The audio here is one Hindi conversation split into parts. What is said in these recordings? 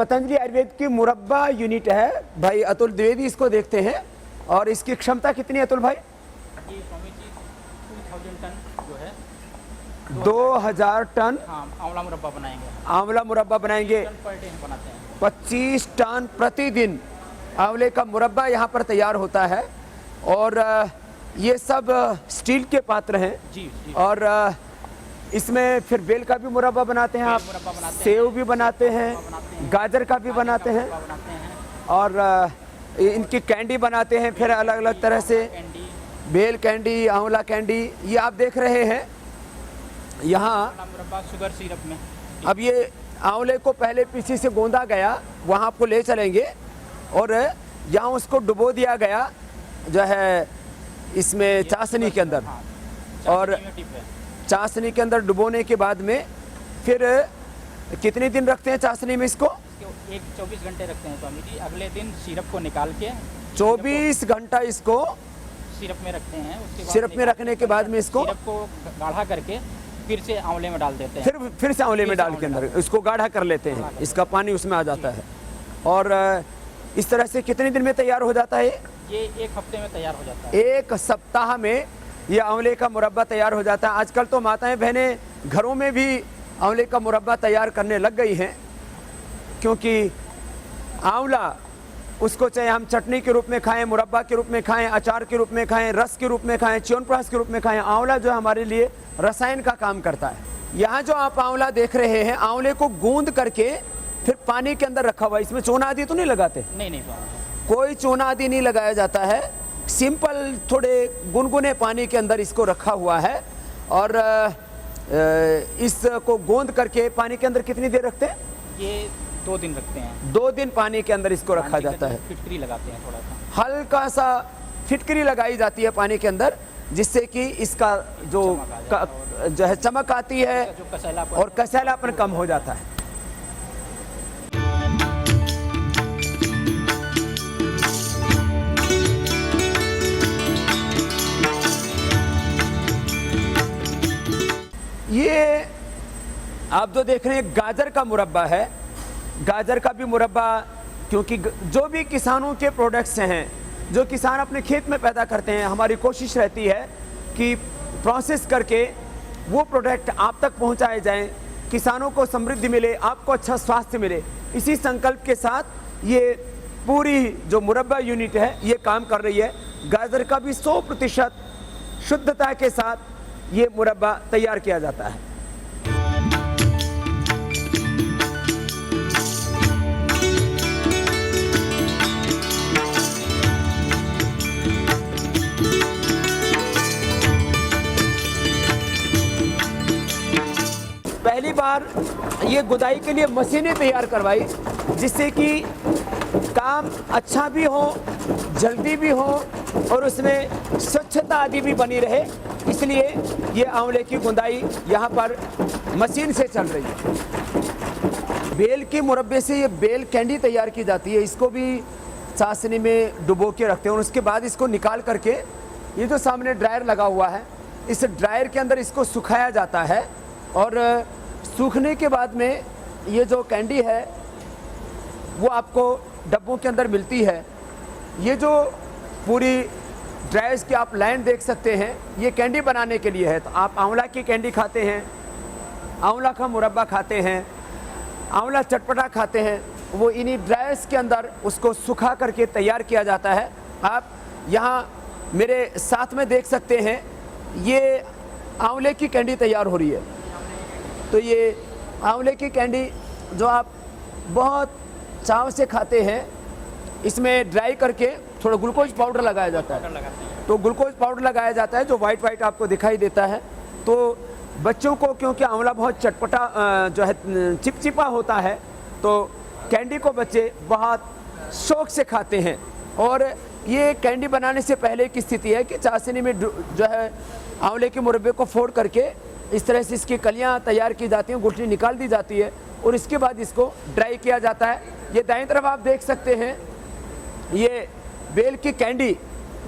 पतंजलि आयुर्वेद की मुरब्बा यूनिट है भाई अतुल द्विवेदी, इसको देखते हैं। और इसकी क्षमता कितनी है अतुल भाई? ये स्वामी जी 2000 टन जो है 2000 टन आंवला मुरब्बा बनाएंगे। आंवला मुरब्बा बनाएंगे। टन पर डे बनाते हैं। 25 टन प्रतिदिन आंवले का मुरब्बा यहाँ पर तैयार होता है। और ये सब स्टील के पात्र हैं जी। और इसमें फिर बेल का भी मुरब्बा बनाते हैं आप, सेव भी बनाते हैं, गाजर का भी बनाते हैं और इनकी कैंडी बनाते हैं फिर अलग अलग तरह से, बेल कैंडी, आंवला कैंडी। ये आप देख रहे हैं यहाँ मुरब्बा शुगर सिरप में। अब ये आंवले को पहले पीछे से गोंदा गया, वहाँ आपको ले चलेंगे और यहाँ उसको डुबो दिया गया जो है इसमें चाशनी के अंदर। और चाशनी के अंदर डुबोने के बाद में फिर कितने दिन रखते हैं चाशनी में इसको? 24 घंटे रखते हैं स्वामी जी। अगले दिन सिरप को निकाल के 24 घंटा इसको सिरप में रखते हैं। उसके बाद सिरप में रखने के बाद में इसको सिरप को गाढ़ा करके फिर से आंवले में डाल देते हैं। फिर से आंवले में डाल के अंदर इसको गाढ़ा कर लेते हैं, इसका पानी उसमें आ जाता है। और इस तरह से कितने दिन में तैयार हो जाता है? ये 1 हफ्ते में तैयार हो जाता है। 1 सप्ताह में ये आंवले का मुरब्बा तैयार हो जाता है। आजकल तो माताएं बहनें घरों में भी आंवले का मुरब्बा तैयार करने लग गई हैं, क्योंकि आंवला उसको चाहे हम चटनी के रूप में खाएं, मुरब्बा के रूप में खाएं, अचार के रूप में खाएं, रस के रूप में खाएं, च्यवनप्राश के रूप में खाएं, आंवला जो हमारे लिए रसायन का काम करता है। यहाँ जो आप आंवला देख रहे हैं, आंवले को गूंद करके फिर पानी के अंदर रखा हुआ है। इसमें चूना आदि तो नहीं लगाते? नहीं, कोई चूना आदि नहीं लगाया जाता है। सिंपल थोड़े गुनगुने पानी के अंदर इसको रखा हुआ है और इसको गोंद करके पानी के अंदर कितनी देर रखते हैं? ये 2 दिन रखते हैं। 2 दिन पानी के अंदर इसको रखा जाता है। फिटकरी लगाते हैं, थोड़ा सा हल्का सा फिटकरी लगाई जाती है पानी के अंदर, जिससे कि इसका जो है चमक आती है और कसैलापन कम हो जाता है। ये आप जो देख रहे हैं गाजर का मुरब्बा है। गाजर का भी मुरब्बा, क्योंकि जो भी किसानों के प्रोडक्ट्स हैं जो किसान अपने खेत में पैदा करते हैं, हमारी कोशिश रहती है कि प्रोसेस करके वो प्रोडक्ट आप तक पहुंचाए जाएं, किसानों को समृद्धि मिले, आपको अच्छा स्वास्थ्य मिले। इसी संकल्प के साथ ये पूरी जो मुरब्बा यूनिट है ये काम कर रही है। गाजर का भी 100% शुद्धता के साथ ये मुरब्बा तैयार किया जाता है। पहली बार ये गुदाई के लिए मशीनें तैयार करवाई, जिससे कि काम अच्छा भी हो, जल्दी भी हो और उसमें स्वच्छता आदि भी बनी रहे। इसलिए ये आंवले की गुंदाई यहाँ पर मशीन से चल रही है। बेल के मुरब्बे से ये बेल कैंडी तैयार की जाती है। इसको भी चाशनी में डुबो के रखते हैं और उसके बाद इसको निकाल करके, ये जो सामने ड्रायर लगा हुआ है, इस ड्रायर के अंदर इसको सुखाया जाता है और सूखने के बाद में ये जो कैंडी है वो आपको डब्बों के अंदर मिलती है। ये जो पूरी ड्रायर्स की आप लाइन देख सकते हैं, ये कैंडी बनाने के लिए है। तो आप आंवला की कैंडी खाते हैं, आंवला का मुरब्बा खाते हैं, आंवला चटपटा खाते हैं, वो इन्हीं ड्रायर्स के अंदर उसको सुखा करके तैयार किया जाता है। आप यहाँ मेरे साथ में देख सकते हैं, ये आंवले की कैंडी तैयार हो रही है। तो ये आंवले की कैंडी जो आप बहुत चाव से खाते हैं, इसमें ड्राई करके थोड़ा ग्लूकोज पाउडर लगाया जाता है। तो ग्लूकोज पाउडर लगाया जाता है जो वाइट वाइट आपको दिखाई देता है। तो बच्चों को, क्योंकि आंवला बहुत चटपटा जो है चिपचिपा होता है, तो कैंडी को बच्चे बहुत शौक से खाते हैं। और ये कैंडी बनाने से पहले की स्थिति है कि चाशनी में जो है आंवले के मुरब्बे को फोड़ करके इस तरह से इसकी कलियां तैयार की जाती हैं, गुठली निकाल दी जाती है और इसके बाद इसको ड्राई किया जाता है। ये दाईं तरफ आप देख सकते हैं, ये बेल की कैंडी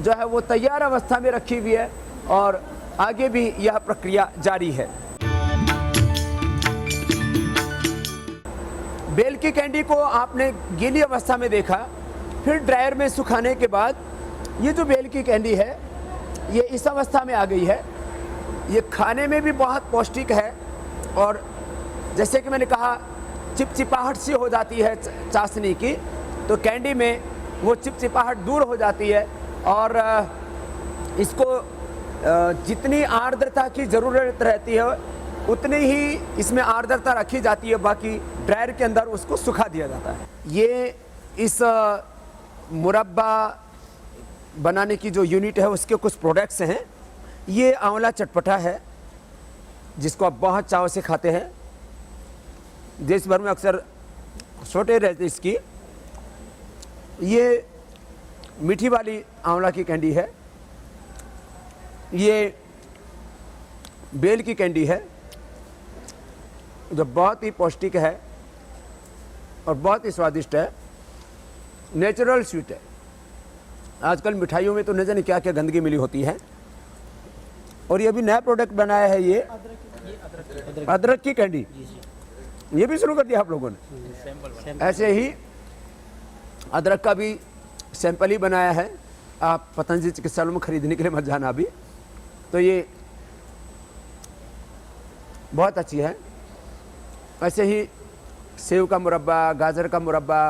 जो है वो तैयार अवस्था में रखी हुई है और आगे भी यह प्रक्रिया जारी है। बेल की कैंडी को आपने गीली अवस्था में देखा, फिर ड्रायर में सुखाने के बाद ये जो बेल की कैंडी है ये इस अवस्था में आ गई है। ये खाने में भी बहुत पौष्टिक है और जैसे कि मैंने कहा चिपचिपाहट सी हो जाती है चाशनी की, तो कैंडी में वो चिपचिपाहट दूर हो जाती है और इसको जितनी आर्द्रता की ज़रूरत रहती है उतनी ही इसमें आर्द्रता रखी जाती है, बाकी ड्रायर के अंदर उसको सुखा दिया जाता है। ये इस मुरब्बा बनाने की जो यूनिट है उसके कुछ प्रोडक्ट्स हैं। ये आंवला चटपटा है जिसको आप बहुत चाव से खाते हैं, देश भर में अक्सर छोटे रहते इसकी। ये मीठी वाली आंवला की कैंडी है, ये बेल की कैंडी है जो बहुत ही पौष्टिक है और बहुत ही स्वादिष्ट है, नेचुरल स्वीट है। आजकल मिठाइयों में तो न जाने क्या क्या गंदगी मिली होती है। और ये अभी नया प्रोडक्ट बनाया है, ये अदरक की कैंडी, ये भी शुरू कर दिया आप लोगों ने। ऐसे ही अदरक का भी सैंपल ही बनाया है, आप पतंजलि चिकित्सालयों में खरीदने के लिए मत जाना अभी। तो ये बहुत अच्छी है। ऐसे ही सेव का मुरब्बा, गाजर का मुरब्बा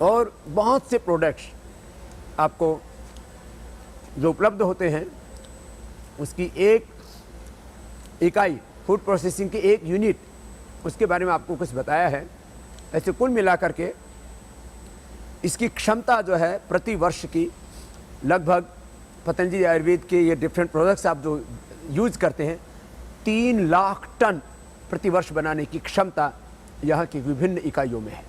और बहुत से प्रोडक्ट्स आपको जो उपलब्ध होते हैं उसकी एक इकाई, फूड प्रोसेसिंग की एक यूनिट, उसके बारे में आपको कुछ बताया है। ऐसे कुल मिलाकर के इसकी क्षमता जो है प्रति वर्ष की लगभग पतंजलि आयुर्वेद के ये डिफरेंट प्रोडक्ट्स आप जो यूज करते हैं 3 लाख टन प्रति वर्ष बनाने की क्षमता यहाँ की विभिन्न इकाइयों में है।